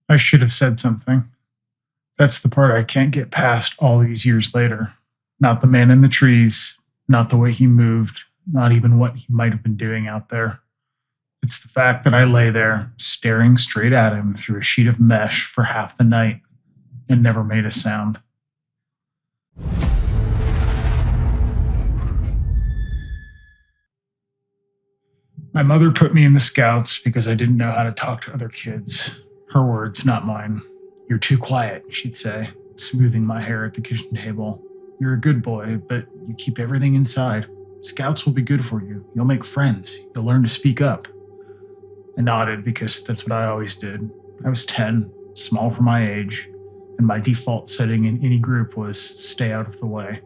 I should have said something. That's the part I can't get past all these years later. Not the man in the trees, not the way he moved, not even what he might have been doing out there. It's the fact that I lay there, staring straight at him through a sheet of mesh for half the night and never made a sound. My mother put me in the scouts because I didn't know how to talk to other kids. Her words, not mine. "You're too quiet," she'd say, smoothing my hair at the kitchen table. "You're a good boy, but you keep everything inside. Scouts will be good for you. You'll make friends. You'll learn to speak up." I nodded because that's what I always did. I was 10, small for my age, and my default setting in any group was stay out of the way.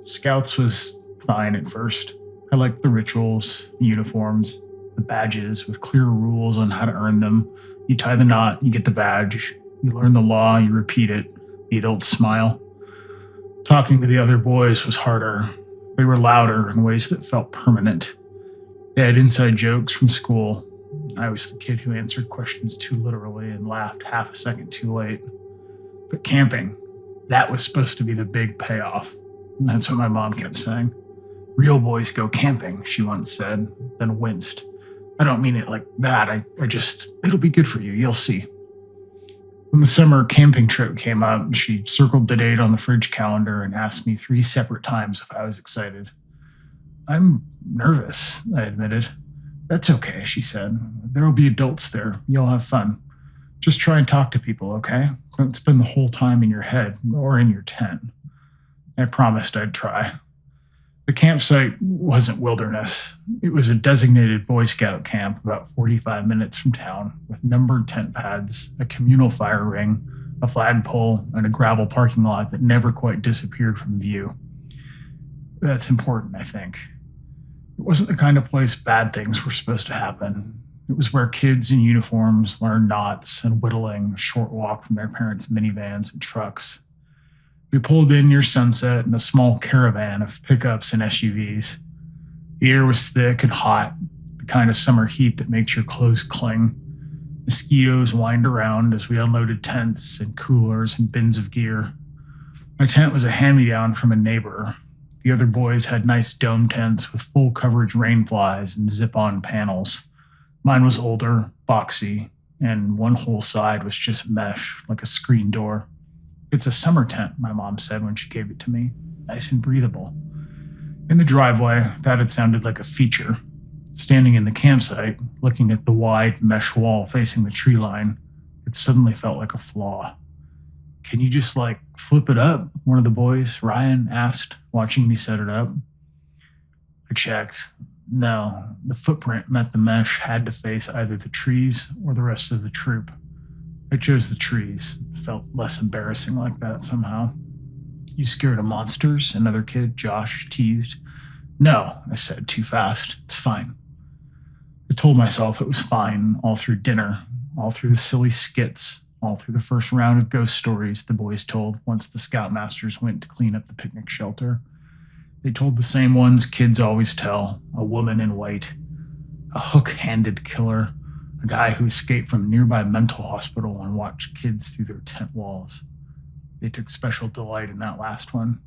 Scouts was fine at first. I liked the rituals, the uniforms, the badges with clear rules on how to earn them. You tie the knot, you get the badge. You learn the law, you repeat it. The adults smile. Talking to the other boys was harder. They were louder in ways that felt permanent. They had inside jokes from school. I was the kid who answered questions too literally and laughed half a second too late. But camping, that was supposed to be the big payoff. And that's what my mom kept saying. "Real boys go camping," she once said, then winced. "I don't mean it like that. It'll be good for you. You'll see." When the summer camping trip came up, she circled the date on the fridge calendar and asked me 3 separate times if I was excited. "I'm nervous," I admitted. "That's okay," she said. "There'll be adults there. You'll have fun. Just try and talk to people, okay? Don't spend the whole time in your head or in your tent." I promised I'd try. The campsite wasn't wilderness. It was a designated Boy Scout camp about 45 minutes from town with numbered tent pads, a communal fire ring, a flagpole, and a gravel parking lot that never quite disappeared from view. That's important, I think. It wasn't the kind of place bad things were supposed to happen. It was where kids in uniforms learned knots and whittling a short walk from their parents' minivans and trucks. We pulled in near sunset in a small caravan of pickups and SUVs. The air was thick and hot, the kind of summer heat that makes your clothes cling. Mosquitoes whined around as we unloaded tents and coolers and bins of gear. My tent was a hand-me-down from a neighbor. The other boys had nice dome tents with full coverage rain flies and zip-on panels. Mine was older, boxy, and one whole side was just mesh, like a screen door. "It's a summer tent," my mom said when she gave it to me. "Nice and breathable." In the driveway, that had sounded like a feature. Standing in the campsite, looking at the wide mesh wall facing the tree line, it suddenly felt like a flaw. "Can you just, flip it up?" one of the boys, Ryan, asked, watching me set it up. I checked. No, the footprint meant the mesh had to face either the trees or the rest of the troop. I chose the trees. It felt less embarrassing like that somehow. "You scared of monsters?" another kid, Josh, teased. "No," I said too fast. "It's fine." I told myself it was fine all through dinner, all through the silly skits, all through the first round of ghost stories the boys told once the scoutmasters went to clean up the picnic shelter. They told the same ones kids always tell: a woman in white, a hook-handed killer, a guy who escaped from a nearby mental hospital and watched kids through their tent walls. They took special delight in that last one.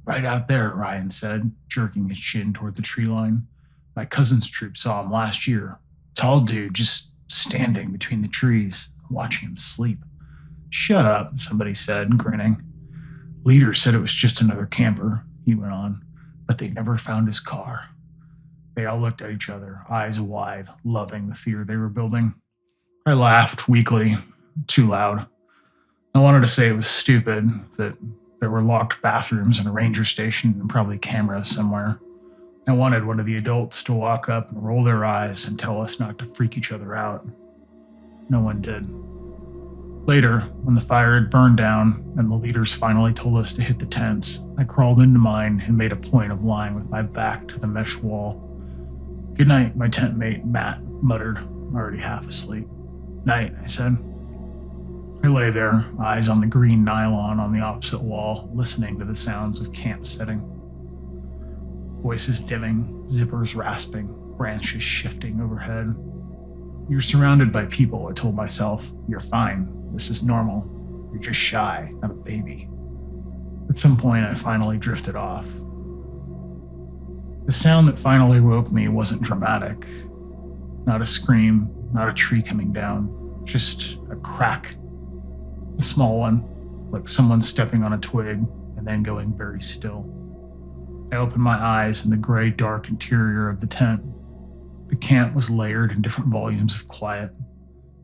"Right out there," Ryan said, jerking his chin toward the tree line. "My cousin's troop saw him last year. Tall dude just standing between the trees, watching him sleep." "Shut up," somebody said, grinning. "Leader said it was just another camper," he went on, "but they never found his car." They all looked at each other, eyes wide, loving the fear they were building. I laughed weakly, too loud. I wanted to say it was stupid, that there were locked bathrooms and a ranger station and probably cameras somewhere. I wanted one of the adults to walk up and roll their eyes and tell us not to freak each other out. No one did. Later, when the fire had burned down and the leaders finally told us to hit the tents, I crawled into mine and made a point of lying with my back to the mesh wall. "Good night," my tent mate, Matt, muttered, already half asleep. "Night," I said. I lay there, eyes on the green nylon on the opposite wall, listening to the sounds of camp setting. Voices dimming, zippers rasping, branches shifting overhead. You're surrounded by people, I told myself. You're fine. This is normal. You're just shy, not a baby. At some point, I finally drifted off. The sound that finally woke me wasn't dramatic. Not a scream, not a tree coming down, just a crack. A small one, like someone stepping on a twig and then going very still. I opened my eyes in the gray, dark interior of the tent. The camp was layered in different volumes of quiet.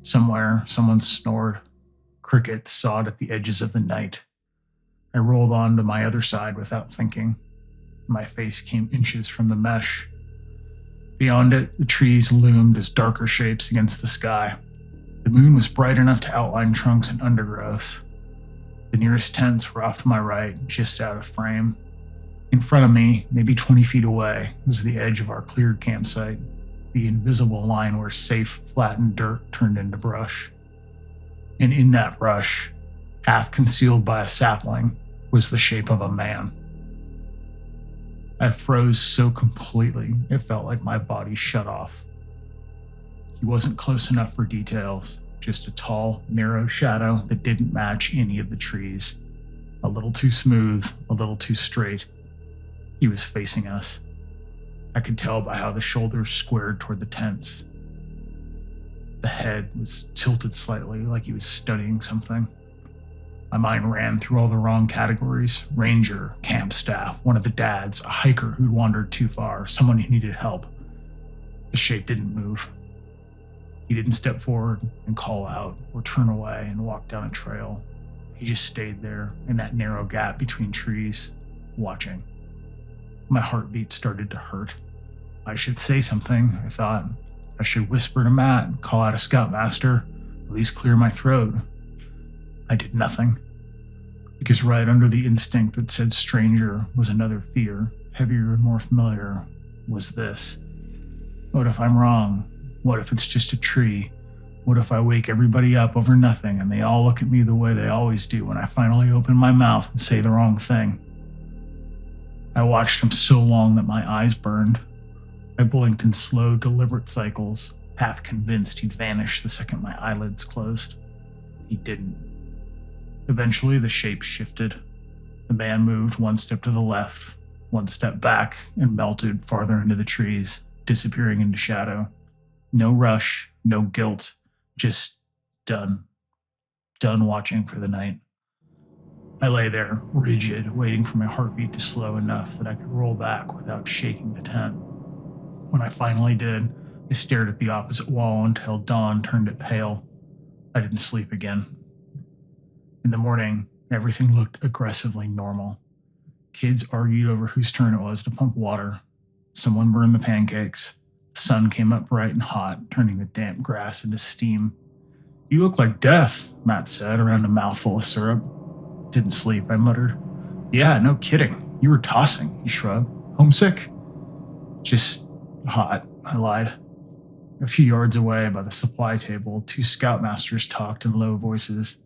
Somewhere, someone snored. Crickets sawed at the edges of the night. I rolled on to my other side without thinking. My face came inches from the mesh. Beyond it, the trees loomed as darker shapes against the sky. The moon was bright enough to outline trunks and undergrowth. The nearest tents were off to my right, just out of frame. In front of me, maybe 20 feet away, was the edge of our cleared campsite, the invisible line where safe, flattened dirt turned into brush. And in that brush, half concealed by a sapling, was the shape of a man. I froze so completely, it felt like my body shut off. He wasn't close enough for details, just a tall, narrow shadow that didn't match any of the trees. A little too smooth, a little too straight. He was facing us. I could tell by how the shoulders squared toward the tents. The head was tilted slightly, like he was studying something. My mind ran through all the wrong categories. Ranger, camp staff, one of the dads, a hiker who'd wandered too far, someone who needed help. The shape didn't move. He didn't step forward and call out or turn away and walk down a trail. He just stayed there in that narrow gap between trees, watching. My heartbeat started to hurt. I should say something, I thought. I should whisper to Matt, call out a scoutmaster, at least clear my throat. I did nothing, because right under the instinct that said stranger was another fear, heavier and more familiar, was this. What if I'm wrong? What if it's just a tree? What if I wake everybody up over nothing and they all look at me the way they always do when I finally open my mouth and say the wrong thing? I watched him so long that my eyes burned. I blinked in slow, deliberate cycles, half convinced he'd vanish the second my eyelids closed. He didn't. Eventually, the shape shifted. The man moved one step to the left, one step back, and melted farther into the trees, disappearing into shadow. No rush, no guilt, just done. Done watching for the night. I lay there, rigid, waiting for my heartbeat to slow enough that I could roll back without shaking the tent. When I finally did, I stared at the opposite wall until dawn turned it pale. I didn't sleep again. In the morning, everything looked aggressively normal. Kids argued over whose turn it was to pump water. Someone burned the pancakes. The sun came up bright and hot, turning the damp grass into steam. "You look like death," Matt said, around a mouthful of syrup. "Didn't sleep," I muttered. "Yeah, no kidding. You were tossing," he shrugged. "Homesick?" "Just hot," I lied. A few yards away by the supply table, two scoutmasters talked in low voices.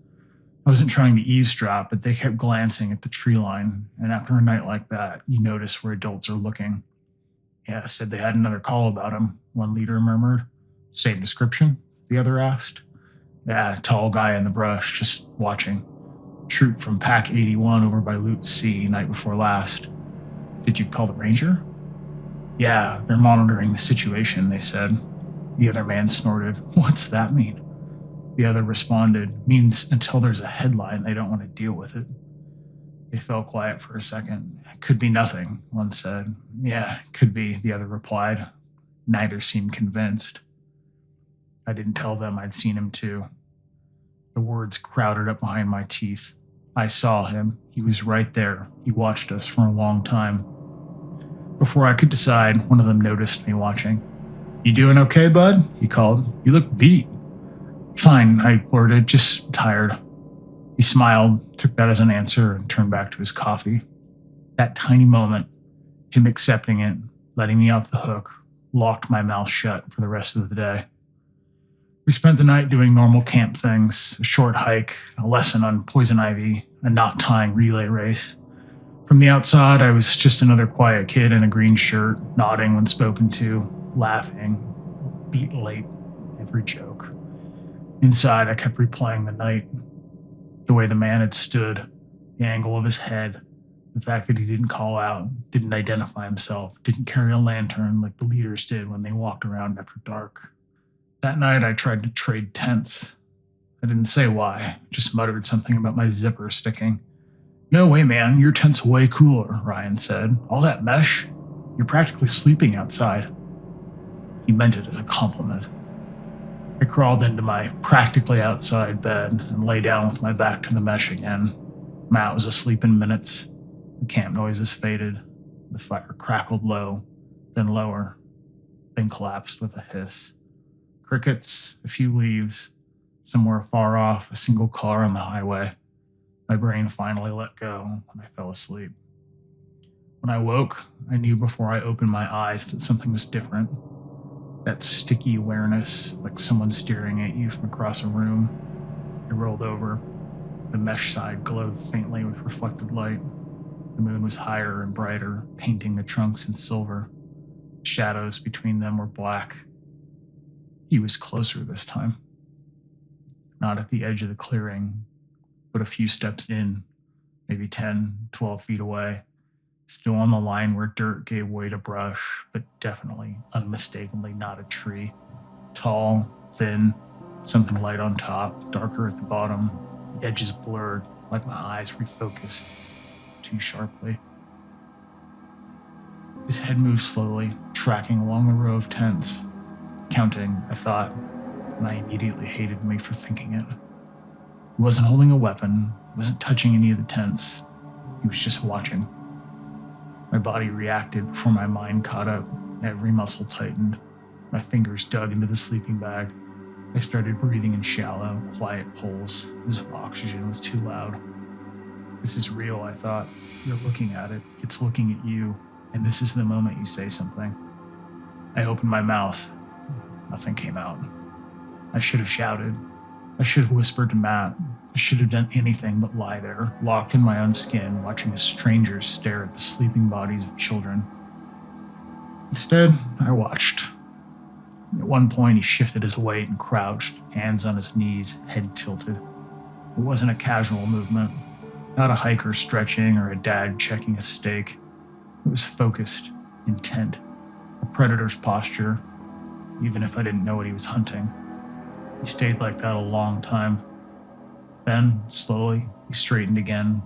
I wasn't trying to eavesdrop, but they kept glancing at the tree line, and after a night like that, you notice where adults are looking. "Yeah, said they had another call about him," one leader murmured. "Same description?" the other asked. "Yeah, tall guy in the brush, just watching. Troop from Pack 81 over by Loop C, night before last." "Did you call the ranger?" "Yeah, they're monitoring the situation," they said. The other man snorted. "What's that mean?" The other responded, "Means until there's a headline, they don't want to deal with it." They fell quiet for a second. "Could be nothing," one said. "Yeah, could be," the other replied. Neither seemed convinced. I didn't tell them I'd seen him too. The words crowded up behind my teeth. I saw him. He was right there. He watched us for a long time. Before I could decide, one of them noticed me watching. "You doing okay, bud?" he called. "You look beat." "Fine," I blurted, "just tired." He smiled, took that as an answer, and turned back to his coffee. That tiny moment, him accepting it, letting me off the hook, locked my mouth shut for the rest of the day. We spent the night doing normal camp things, a short hike, a lesson on poison ivy, a knot tying relay race. From the outside, I was just another quiet kid in a green shirt, nodding when spoken to, laughing, beat late, every joke. Inside, I kept replaying the night, the way the man had stood, the angle of his head, the fact that he didn't call out, didn't identify himself, didn't carry a lantern like the leaders did when they walked around after dark. That night, I tried to trade tents. I didn't say why, just muttered something about my zipper sticking. No way, man, your tent's way cooler, Ryan said. All that mesh? You're practically sleeping outside. He meant it as a compliment. I crawled into my practically outside bed and lay down with my back to the mesh again. Matt was asleep in minutes. The camp noises faded. The fire crackled low, then lower, then collapsed with a hiss. Crickets, a few leaves, somewhere far off, a single car on the highway. My brain finally let go and I fell asleep. When I woke, I knew before I opened my eyes that something was different. That sticky awareness, like someone staring at you from across a room. I rolled over. The mesh side glowed faintly with reflected light. The moon was higher and brighter, painting the trunks in silver. Shadows between them were black. He was closer this time. Not at the edge of the clearing, but a few steps in, maybe 10, 12 feet away. Still on the line where dirt gave way to brush, but definitely, unmistakably not a tree. Tall, thin, something light on top, darker at the bottom. The edges blurred, like my eyes refocused too sharply. His head moved slowly, tracking along the row of tents. Counting, I thought, and I immediately hated me for thinking it. He wasn't holding a weapon, wasn't touching any of the tents. He was just watching. My body reacted before my mind caught up. Every muscle tightened. My fingers dug into the sleeping bag. I started breathing in shallow, quiet pulls, as if oxygen was too loud. This is real, I thought. You're looking at it. It's looking at you. And this is the moment you say something. I opened my mouth. Nothing came out. I should have shouted. I should have whispered to Matt. I should have done anything but lie there, locked in my own skin, watching a stranger stare at the sleeping bodies of children. Instead, I watched. At one point, he shifted his weight and crouched, hands on his knees, head tilted. It wasn't a casual movement, not a hiker stretching or a dad checking a steak. It was focused, intent, a predator's posture, even if I didn't know what he was hunting. He stayed like that a long time. Then, slowly, he straightened again.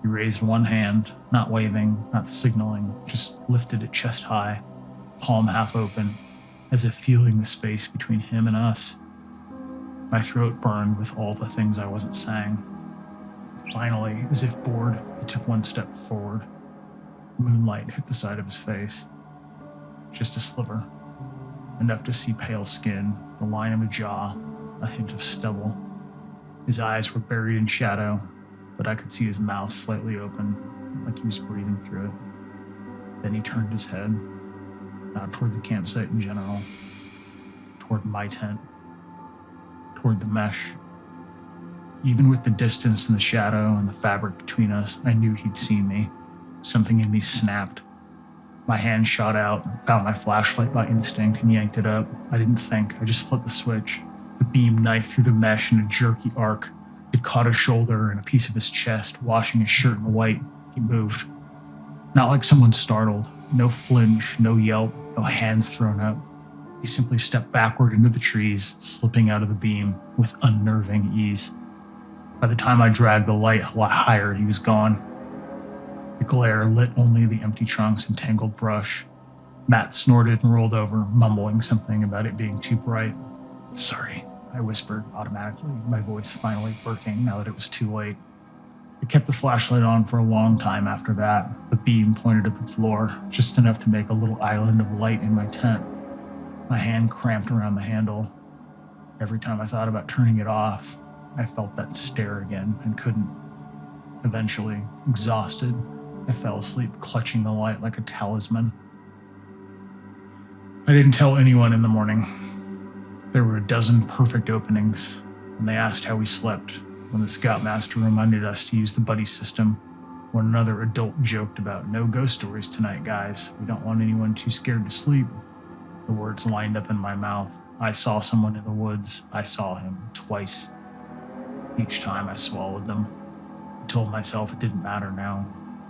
He raised one hand, not waving, not signaling, just lifted it chest high, palm half open, as if feeling the space between him and us. My throat burned with all the things I wasn't saying. Finally, as if bored, he took one step forward. Moonlight hit the side of his face. Just a sliver. Enough to see pale skin, the line of a jaw, a hint of stubble. His eyes were buried in shadow, but I could see his mouth slightly open, like he was breathing through it. Then he turned his head, not toward the campsite in general, toward my tent, toward the mesh. Even with the distance and the shadow and the fabric between us, I knew he'd seen me. Something in me snapped. My hand shot out, found my flashlight by instinct, and yanked it up. I didn't think, I just flipped the switch. The beam knifed through the mesh in a jerky arc. It caught his shoulder and a piece of his chest, washing his shirt in white. He moved. Not like someone startled. No flinch, no yelp, no hands thrown up. He simply stepped backward into the trees, slipping out of the beam with unnerving ease. By the time I dragged the light a lot higher, he was gone. The glare lit only the empty trunks and tangled brush. Matt snorted and rolled over, mumbling something about it being too bright. Sorry, I whispered automatically, my voice finally working now that it was too late. I kept the flashlight on for a long time after that. The beam pointed at the floor, just enough to make a little island of light in my tent. My hand cramped around the handle. Every time I thought about turning it off, I felt that stare again and couldn't. Eventually, exhausted, I fell asleep clutching the light like a talisman. I didn't tell anyone in the morning. There were a dozen perfect openings, and they asked how we slept when the scoutmaster reminded us to use the buddy system, when another adult joked about no ghost stories tonight, guys. We don't want anyone too scared to sleep. The words lined up in my mouth, I saw someone in the woods. I saw him twice. Each time I swallowed them. I told myself it didn't matter now.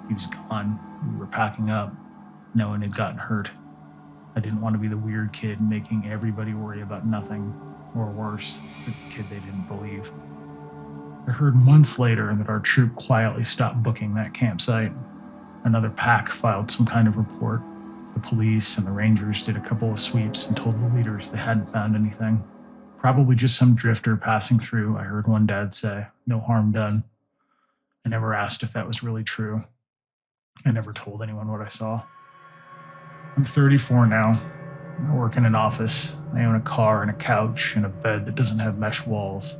He was gone. We were packing up. No one had gotten hurt. I didn't want to be the weird kid making everybody worry about nothing, or worse, the kid they didn't believe. I heard months later that our troop quietly stopped booking that campsite. Another pack filed some kind of report. The police and the rangers did a couple of sweeps and told the leaders they hadn't found anything. Probably just some drifter passing through, I heard one dad say. No harm done. I never asked if that was really true. I never told anyone what I saw. I'm 34 now. I work in an office. I own a car and a couch and a bed that doesn't have mesh walls.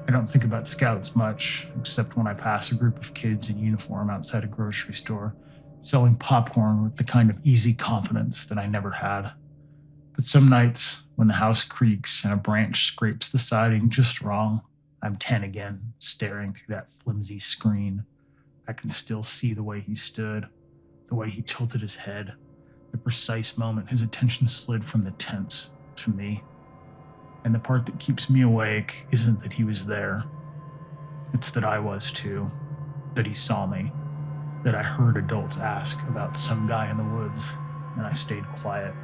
I don't think about scouts much, except when I pass a group of kids in uniform outside a grocery store, selling popcorn with the kind of easy confidence that I never had. But some nights, when the house creaks and a branch scrapes the siding just wrong, I'm 10 again, staring through that flimsy screen. I can still see the way he stood, the way he tilted his head, the precise moment his attention slid from the tents to me. And the part that keeps me awake isn't that he was there. It's that I was too, that he saw me, that I heard adults ask about some guy in the woods, and I stayed quiet,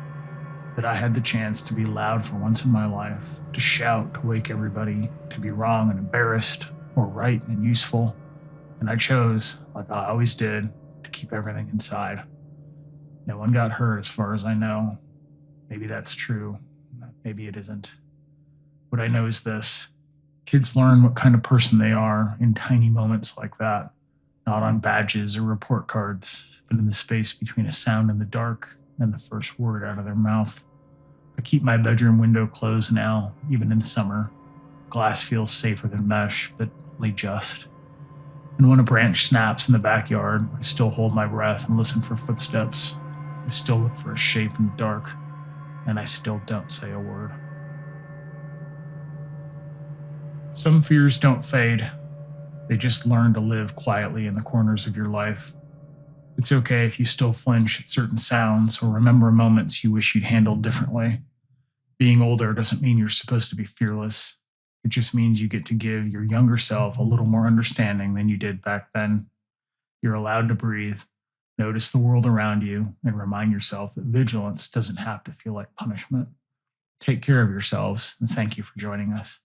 that I had the chance to be loud for once in my life, to shout, to wake everybody, to be wrong and embarrassed, or right and useful. And I chose, like I always did, to keep everything inside. No one got hurt as far as I know. Maybe that's true. Maybe it isn't. What I know is this: kids learn what kind of person they are in tiny moments like that, not on badges or report cards, but in the space between a sound in the dark and the first word out of their mouth. I keep my bedroom window closed now, even in summer. Glass feels safer than mesh, but only just. And when a branch snaps in the backyard, I still hold my breath and listen for footsteps. I still look for a shape in the dark, and I still don't say a word. Some fears don't fade. They just learn to live quietly in the corners of your life. It's okay if you still flinch at certain sounds or remember moments you wish you'd handled differently. Being older doesn't mean you're supposed to be fearless. It just means you get to give your younger self a little more understanding than you did back then. You're allowed to breathe, notice the world around you, and remind yourself that vigilance doesn't have to feel like punishment. Take care of yourselves, and thank you for joining us.